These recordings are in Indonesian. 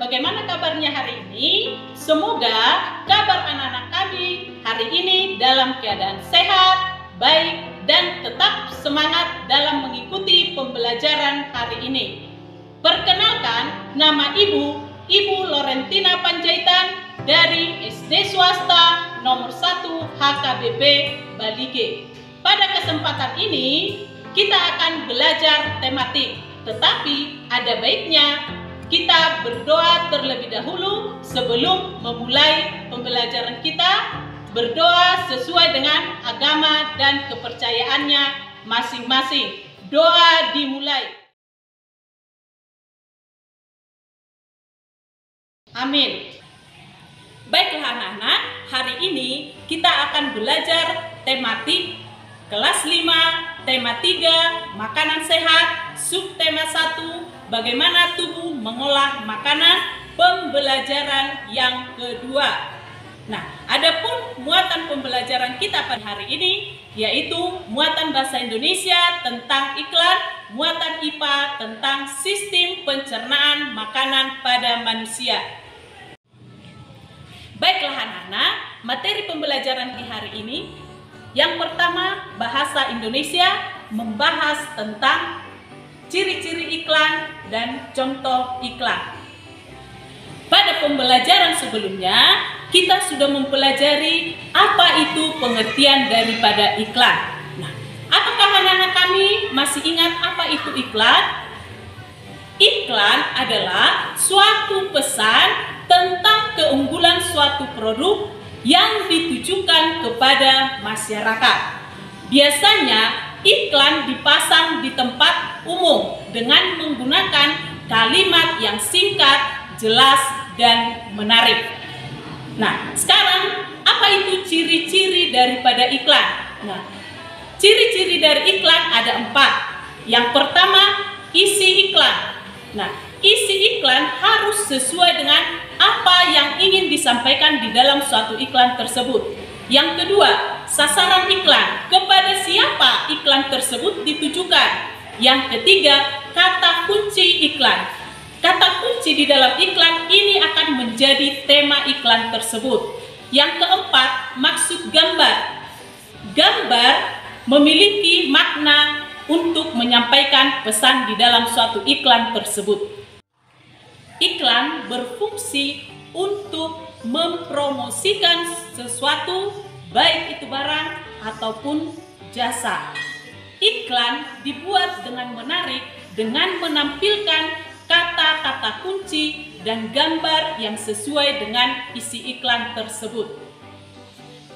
bagaimana kabarnya hari ini? Semoga kabar anak-anak kami hari ini dalam keadaan sehat, baik, dan tetap semangat dalam mengikuti pembelajaran hari ini. Perkenalkan, nama Ibu Lorentina Panjaitan dari SD Swasta nomor 1 HKBP Balige. Pada kesempatan ini, kita akan belajar tematik, tetapi ada baiknya kita berdoa terlebih dahulu sebelum memulai pembelajaran kita. Berdoa sesuai dengan agama dan kepercayaannya masing-masing. Doa dimulai. Amin. Baiklah anak-anak, hari ini kita akan belajar tematik kelas 5, tema 3, makanan sehat, subtema 1, bagaimana tubuh mengolah makanan, pembelajaran yang kedua. Nah, adapun muatan pembelajaran kita pada hari ini yaitu muatan bahasa Indonesia tentang iklan, muatan IPA tentang sistem pencernaan makanan pada manusia. Baiklah anak-anak, materi pembelajaran di hari ini yang pertama, bahasa Indonesia membahas tentang ciri-ciri iklan dan contoh iklan. Pada pembelajaran sebelumnya, kita sudah mempelajari apa itu pengertian daripada iklan. Nah, apakah anak-anak kami masih ingat apa itu iklan? Iklan adalah suatu pesan tentang keunggulan suatu produk yang ditujukan kepada masyarakat. Biasanya iklan dipasang di tempat umum dengan menggunakan kalimat yang singkat, jelas, dan menarik. Nah, sekarang apa itu ciri-ciri daripada iklan? Nah, ciri-ciri dari iklan ada 4. Yang pertama, isi iklan. Nah, isi iklan harus sesuai dengan apa yang ingin disampaikan di dalam suatu iklan tersebut. Yang kedua, sasaran iklan, kepada siapa iklan tersebut ditujukan. Yang ketiga, kata kunci iklan. Kata kunci di dalam iklan ini akan menjadi tema iklan tersebut. Yang keempat, maksud gambar. Gambar memiliki makna untuk menyampaikan pesan di dalam suatu iklan tersebut. Iklan berfungsi untuk mempromosikan sesuatu, baik itu barang ataupun jasa. Iklan dibuat dengan menarik dengan menampilkan kata-kata kunci dan gambar yang sesuai dengan isi iklan tersebut.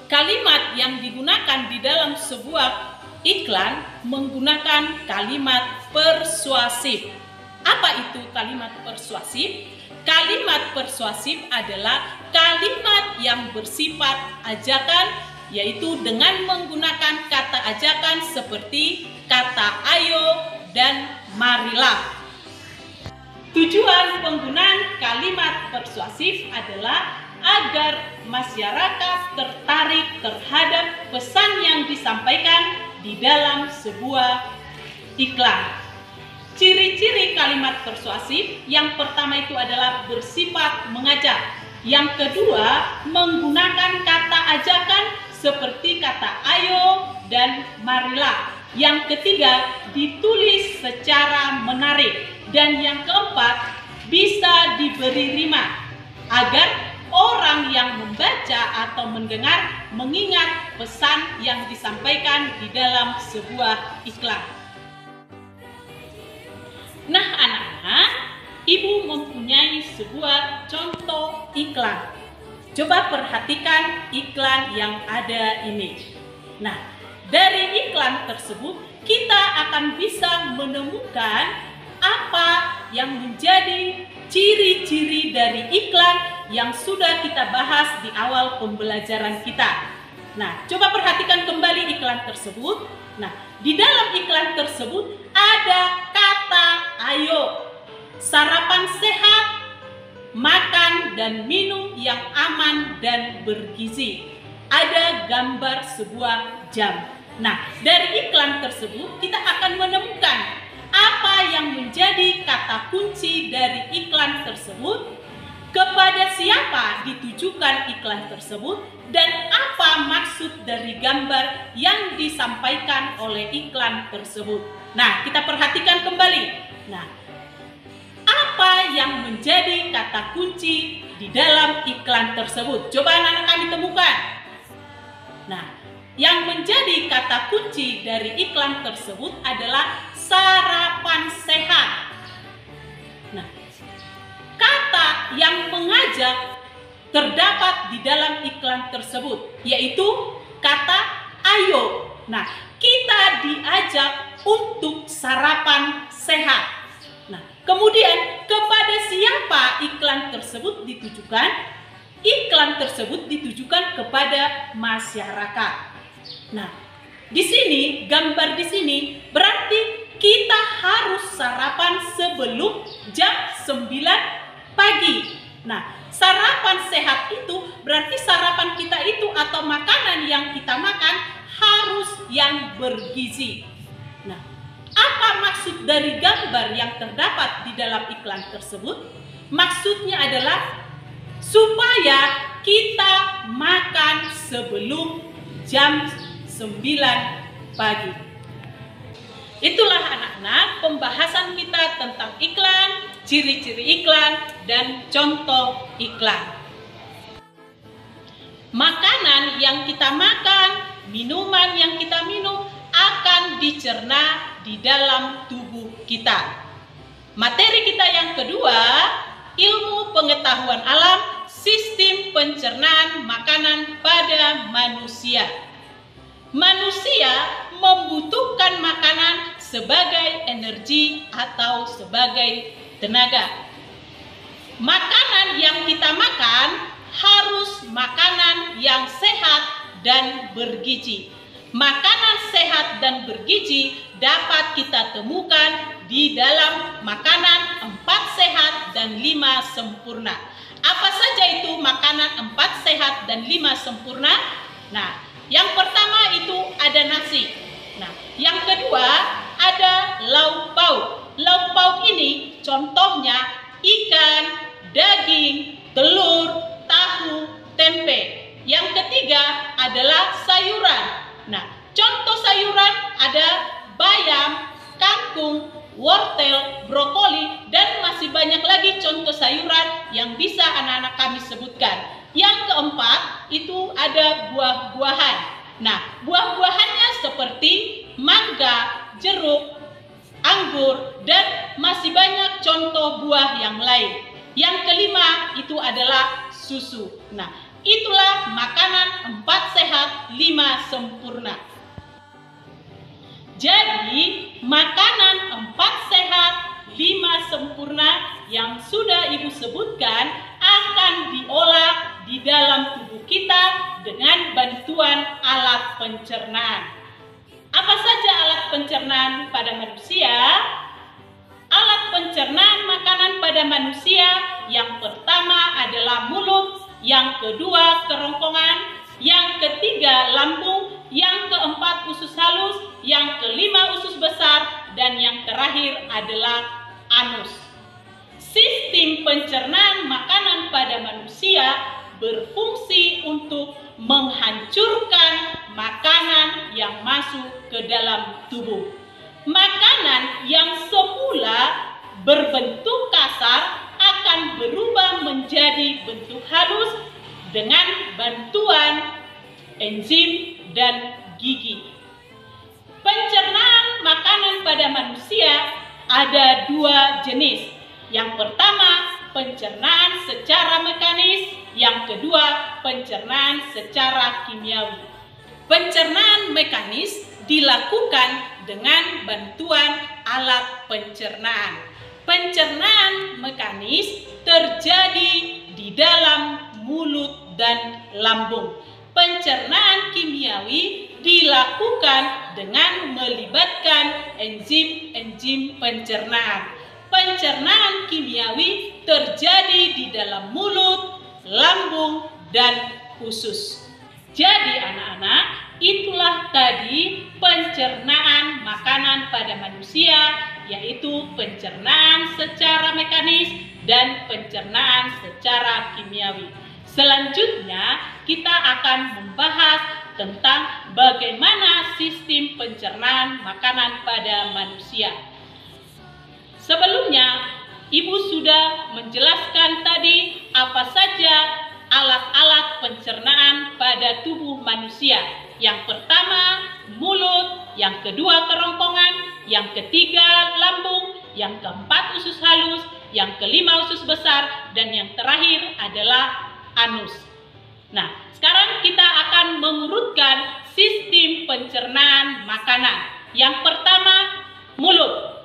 Kalimat yang digunakan di dalam sebuah iklan menggunakan kalimat persuasif. Apa itu kalimat persuasif? Kalimat persuasif adalah kalimat yang bersifat ajakan, yaitu dengan menggunakan kata ajakan seperti kata ayo dan marilah. Tujuan penggunaan kalimat persuasif adalah agar masyarakat tertarik terhadap pesan yang disampaikan di dalam sebuah iklan. Ciri-ciri kalimat persuasif yang pertama itu adalah bersifat mengajak. Yang kedua, menggunakan kata ajakan seperti kata ayo dan marilah. Yang ketiga, ditulis secara menarik. Dan yang keempat, bisa diberi rima agar orang yang membaca atau mendengar mengingat pesan yang disampaikan di dalam sebuah iklan. Nah anak-anak, Ibu mempunyai sebuah contoh iklan. Coba perhatikan iklan yang ada ini. Nah, dari iklan tersebut kita akan bisa menemukan apa yang menjadi ciri-ciri dari iklan yang sudah kita bahas di awal pembelajaran kita. Nah, coba perhatikan kembali iklan tersebut. Nah, di dalam iklan tersebut ada kata ayo, sarapan sehat, makan dan minum yang aman dan bergizi. Ada gambar sebuah jam. Nah, dari iklan tersebut kita akan menemukan apa yang menjadi kata kunci dari iklan tersebut. kepada siapa ditujukan iklan tersebut, dan apa maksud dari gambar yang disampaikan oleh iklan tersebut. Nah, kita perhatikan kembali. Nah, apa yang menjadi kata kunci di dalam iklan tersebut? Coba anak-anak kami temukan. Nah, yang menjadi kata kunci dari iklan tersebut adalah sarapan sehat. Nah, kata yang mengajak terdapat di dalam iklan tersebut, yaitu kata ayo. Nah, kita diajak untuk sarapan sehat. Nah, kemudian kepada siapa iklan tersebut ditujukan? Iklan tersebut ditujukan kepada masyarakat. Nah, di sini, gambar di sini berarti kita harus sarapan sebelum jam 9 pagi. Nah, sarapan sehat itu berarti sarapan kita itu atau makanan yang kita makan harus yang bergizi. Nah, apa maksud dari gambar yang terdapat di dalam iklan tersebut? Maksudnya adalah supaya kita makan sebelum jam 9 pagi. Itulah anak-anak pembahasan kita tentang iklan, ciri-ciri iklan, dan contoh iklan. Makanan yang kita makan, minuman yang kita minum akan dicerna di dalam tubuh kita. Materi kita yang kedua, ilmu pengetahuan alam, sistem pencernaan makanan pada manusia. Manusia membutuhkan makanan sebagai energi atau sebagai tenaga. Makanan yang kita makan harus makanan yang sehat dan bergizi. Makanan sehat dan bergizi dapat kita temukan di dalam makanan 4 sehat dan 5 sempurna. Apa saja itu makanan 4 sehat dan 5 sempurna? Nah, yang pertama itu ada nasi. Nah, yang kedua ada lauk pauk. Lauk pauk ini contohnya ikan, daging, telur, tahu, tempe. Yang ketiga adalah sayuran. Nah, contoh sayuran ada bayam, kangkung, wortel, brokoli, dan masih banyak lagi contoh sayuran yang bisa anak-anak kami sebutkan. Yang keempat itu ada buah-buahan. Nah, buah-buahannya seperti mangga, jeruk, anggur, dan masih banyak contoh buah yang lain. Yang kelima itu adalah susu. Nah, itulah makanan 4 sehat, 5 sempurna. Jadi, makanan 4 sehat, 5 sempurna yang sudah Ibu sebutkan akan diolah di dalam tubuh kita dengan bantuan alat pencernaan. Apa saja alat pencernaan pada manusia? Alat pencernaan makanan pada manusia yang pertama adalah mulut, yang kedua kerongkongan, yang ketiga lambung, yang keempat usus halus, yang kelima usus besar, dan yang terakhir adalah anus. Sistem pencernaan makanan pada manusia berfungsi untuk menghancurkan makanan yang masuk ke dalam tubuh. Makanan yang semula berbentuk kasar akan berubah menjadi bentuk halus dengan bantuan enzim dan gigi. Pencernaan makanan pada manusia ada 2 jenis. Yang pertama, pencernaan secara mekanis. Yang kedua, pencernaan secara kimiawi. Pencernaan mekanis dilakukan dengan bantuan alat pencernaan. Pencernaan mekanis terjadi di dalam mulut dan lambung. Pencernaan kimiawi dilakukan dengan melibatkan enzim-enzim pencernaan. Pencernaan kimiawi terjadi di dalam mulut, lambung, dan usus. Jadi anak-anak, itulah tadi pencernaan makanan pada manusia, yaitu pencernaan secara mekanis dan pencernaan secara kimiawi. Selanjutnya kita akan membahas tentang bagaimana sistem pencernaan makanan pada manusia. Sebelumnya, Ibu sudah menjelaskan tadi apa saja alat-alat pencernaan pada tubuh manusia. Yang pertama, mulut, yang kedua kerongkongan, yang ketiga lambung, yang keempat usus halus, yang kelima usus besar, dan yang terakhir adalah anus. Nah, sekarang kita akan mengurutkan sistem pencernaan makanan. Yang pertama, mulut.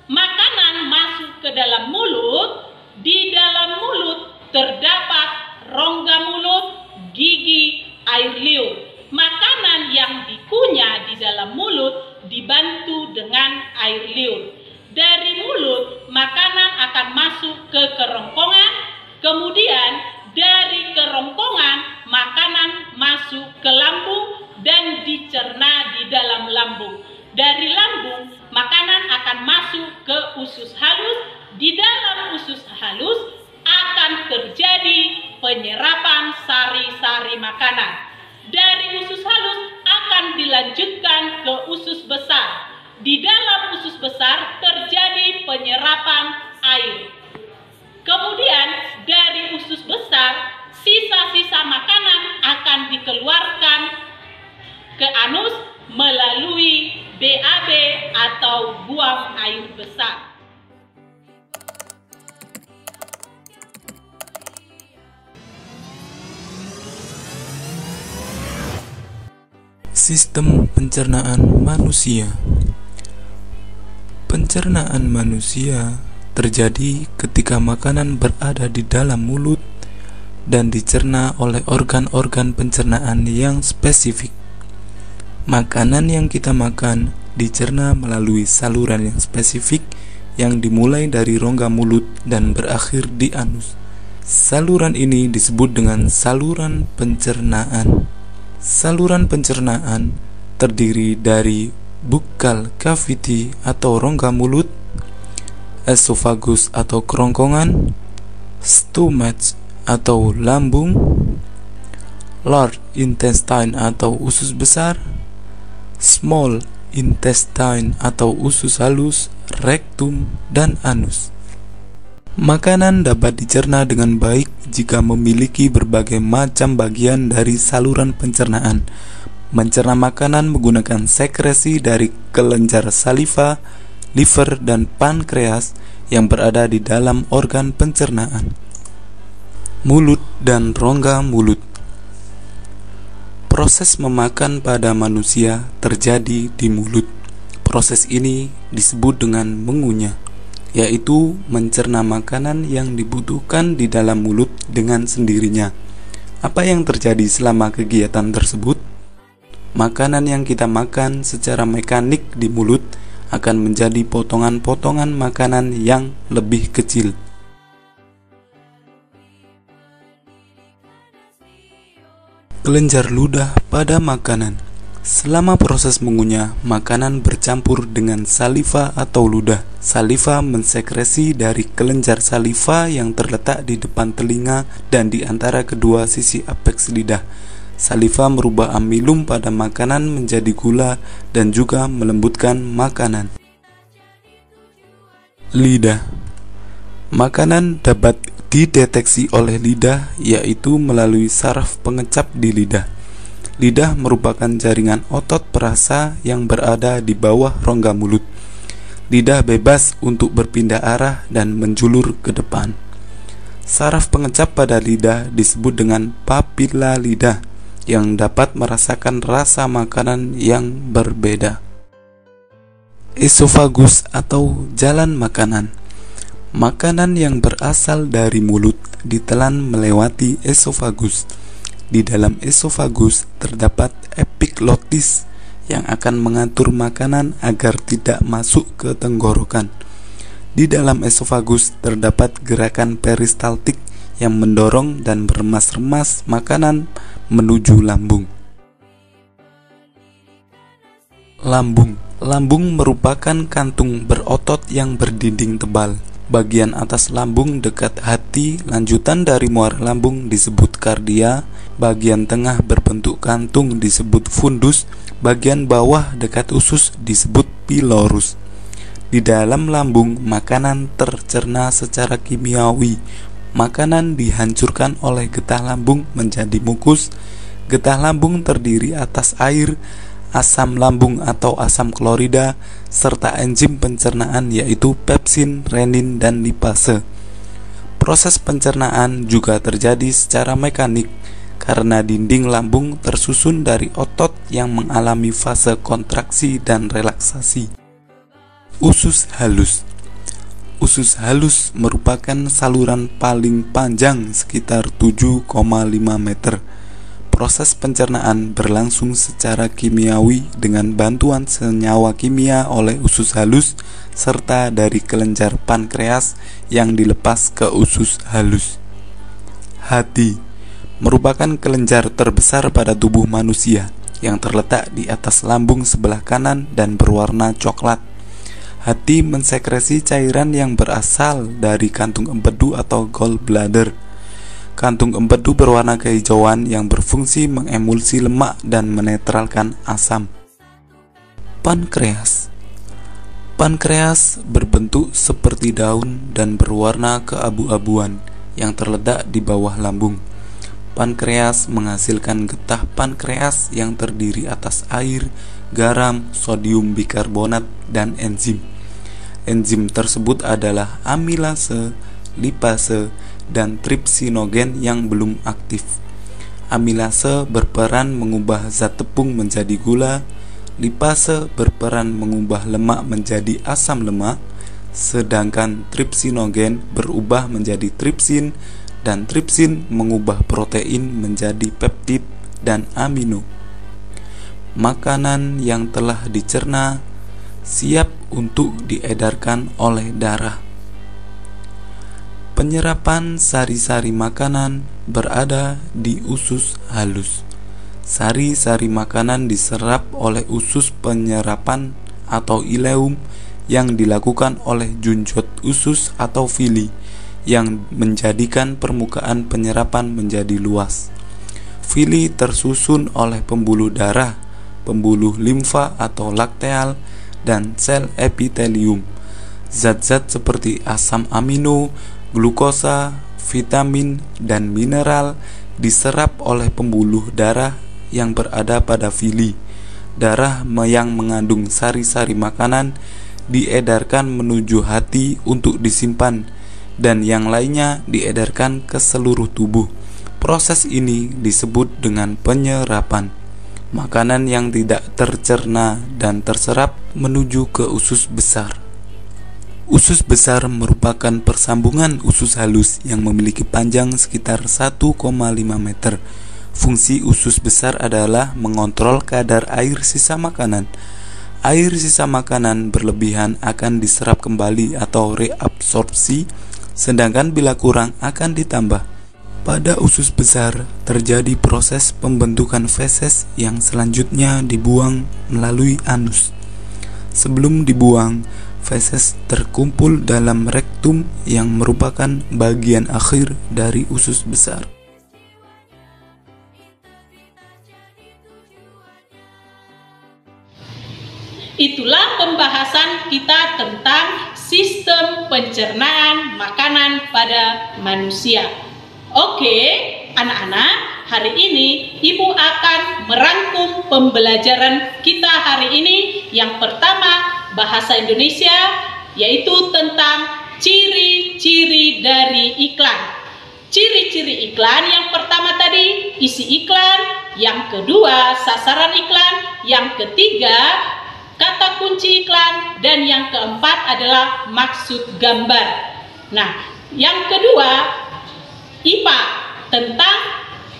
Makanan masuk ke dalam mulut, di dalam mulut terdapat rongga mulut, gigi, air liur. Makanan yang dikunyah di dalam mulut dibantu dengan air liur. Dari mulut, makanan akan masuk ke kerongkongan, kemudian dari kerongkongan, makanan masuk ke lambung dan dicerna di dalam lambung. Dari lambung, makanan akan masuk ke usus halus. Di dalam usus halus akan terjadi penyerapan sari-sari makanan. Dari usus halus akan dilanjutkan ke usus besar. Di dalam usus besar terjadi penyerapan air. Kemudian dari usus besar, sisa-sisa makanan akan dikeluarkan ke anus melalui BAB atau buang air besar. Sistem pencernaan manusia. Pencernaan manusia terjadi ketika makanan berada di dalam mulut dan dicerna oleh organ-organ pencernaan yang spesifik. Makanan yang kita makan dicerna melalui saluran yang spesifik yang dimulai dari rongga mulut dan berakhir di anus. Saluran ini disebut dengan saluran pencernaan. Saluran pencernaan terdiri dari buccal cavity atau rongga mulut, esophagus atau kerongkongan, stomach atau lambung, large intestine atau usus besar, small intestine atau usus halus, rektum, dan anus. Makanan dapat dicerna dengan baik jika memiliki berbagai macam bagian dari saluran pencernaan. Mencerna makanan menggunakan sekresi dari kelenjar saliva, liver, dan pankreas yang berada di dalam organ pencernaan. Mulut dan rongga mulut. Proses memakan pada manusia terjadi di mulut. Proses ini disebut dengan mengunyah, yaitu mencerna makanan yang dibutuhkan di dalam mulut dengan sendirinya. Apa yang terjadi selama kegiatan tersebut? Makanan yang kita makan secara mekanik di mulut akan menjadi potongan-potongan makanan yang lebih kecil. Kelenjar ludah pada makanan. Selama proses mengunyah, makanan bercampur dengan saliva atau ludah. Saliva mensekresi dari kelenjar saliva yang terletak di depan telinga dan di antara kedua sisi apeks lidah. Saliva merubah amilum pada makanan menjadi gula dan juga melembutkan makanan. Lidah. Makanan dapat dideteksi oleh lidah, yaitu melalui saraf pengecap di lidah. Lidah merupakan jaringan otot perasa yang berada di bawah rongga mulut. Lidah bebas untuk berpindah arah dan menjulur ke depan. Saraf pengecap pada lidah disebut dengan papila lidah yang dapat merasakan rasa makanan yang berbeda. Esofagus atau jalan makanan. Makanan yang berasal dari mulut ditelan melewati esofagus. Di dalam esofagus terdapat epiglotis yang akan mengatur makanan agar tidak masuk ke tenggorokan. Di dalam esofagus terdapat gerakan peristaltik yang mendorong dan meremas-remas makanan menuju lambung. Lambung. Lambung merupakan kantung berotot yang berdinding tebal. Bagian atas lambung dekat hati, lanjutan dari muara lambung disebut kardia, bagian tengah berbentuk kantung disebut fundus, bagian bawah dekat usus disebut pilorus. Di dalam lambung, makanan tercerna secara kimiawi. Makanan dihancurkan oleh getah lambung menjadi mukus. Getah lambung terdiri atas air, asam lambung atau asam klorida, serta enzim pencernaan yaitu pepsin, renin, dan lipase. Proses pencernaan juga terjadi secara mekanik karena dinding lambung tersusun dari otot yang mengalami fase kontraksi dan relaksasi. Usus halus. Usus halus merupakan saluran paling panjang sekitar 7,5 meter. Proses pencernaan berlangsung secara kimiawi dengan bantuan senyawa kimia oleh usus halus serta dari kelenjar pankreas yang dilepas ke usus halus. Hati merupakan kelenjar terbesar pada tubuh manusia yang terletak di atas lambung sebelah kanan dan berwarna coklat. Hati mensekresi cairan yang berasal dari kantung empedu atau gallbladder. Kantung empedu berwarna kehijauan yang berfungsi mengemulsi lemak dan menetralkan asam. Pankreas. Pankreas berbentuk seperti daun dan berwarna keabu-abuan yang terletak di bawah lambung. Pankreas menghasilkan getah pankreas yang terdiri atas air, garam, sodium bikarbonat, dan enzim. Enzim tersebut adalah amilase, lipase, dan tripsinogen yang belum aktif. Amilase berperan mengubah zat tepung menjadi gula, lipase berperan mengubah lemak menjadi asam lemak, sedangkan tripsinogen berubah menjadi tripsin, dan tripsin mengubah protein menjadi peptid dan amino. Makanan yang telah dicerna siap untuk diedarkan oleh darah. Penyerapan sari-sari makanan berada di usus halus. Sari-sari makanan diserap oleh usus penyerapan atau ileum yang dilakukan oleh junjot usus atau villi yang menjadikan permukaan penyerapan menjadi luas. Villi tersusun oleh pembuluh darah, pembuluh limfa atau lakteal, dan sel epitelium. Zat-zat seperti asam amino, glukosa, vitamin, dan mineral diserap oleh pembuluh darah yang berada pada villi. Darah yang mengandung sari-sari makanan diedarkan menuju hati untuk disimpan, dan yang lainnya diedarkan ke seluruh tubuh. Proses ini disebut dengan penyerapan. Makanan yang tidak tercerna dan terserap menuju ke usus besar. Usus besar merupakan persambungan usus halus yang memiliki panjang sekitar 1,5 meter. Fungsi usus besar adalah mengontrol kadar air sisa makanan. Air sisa makanan berlebihan akan diserap kembali atau reabsorpsi, sedangkan bila kurang akan ditambah. Pada usus besar terjadi proses pembentukan feses yang selanjutnya dibuang melalui anus. Sebelum dibuang, feses terkumpul dalam rektum yang merupakan bagian akhir dari usus besar. Itulah pembahasan kita tentang sistem pencernaan makanan pada manusia. Oke, anak-anak, hari ini Ibu akan merangkum pembelajaran kita hari ini. Yang pertama, bahasa Indonesia, yaitu tentang ciri-ciri dari iklan. Ciri-ciri iklan yang pertama tadi, isi iklan. Yang kedua, sasaran iklan. Yang ketiga, kata kunci iklan. Dan yang keempat adalah maksud gambar. Nah, yang kedua, IPA tentang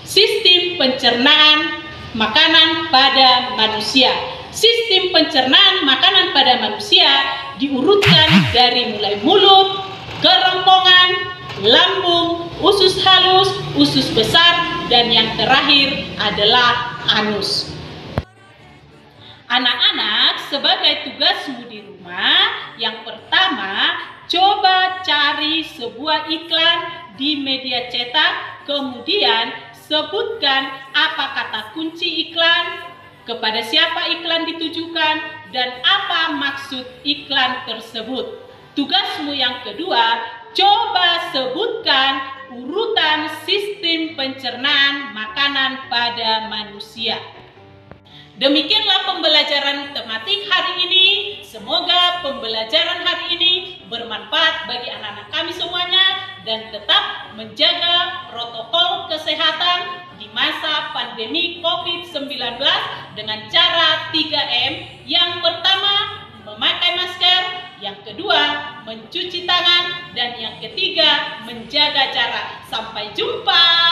sistem pencernaan makanan pada manusia. Sistem pencernaan makanan pada manusia diurutkan dari mulai mulut, kerongkongan, lambung, usus halus, usus besar, dan yang terakhir adalah anus. Anak-anak, sebagai tugasmu di rumah, yang pertama, coba cari sebuah iklan di media cetak, kemudian sebutkan apa kata kunci iklan, kepada siapa iklan ditujukan, dan apa maksud iklan tersebut. Tugasmu yang kedua, coba sebutkan urutan sistem pencernaan makanan pada manusia. Demikianlah pembelajaran tematik hari ini. Semoga pembelajaran hari ini bermanfaat bagi anak-anak kami semuanya dan tetap menjaga protokol kesehatan di masa pandemi COVID-19 dengan cara 3M. Yang pertama, memakai masker, yang kedua, mencuci tangan, dan yang ketiga, menjaga jarak. Sampai jumpa.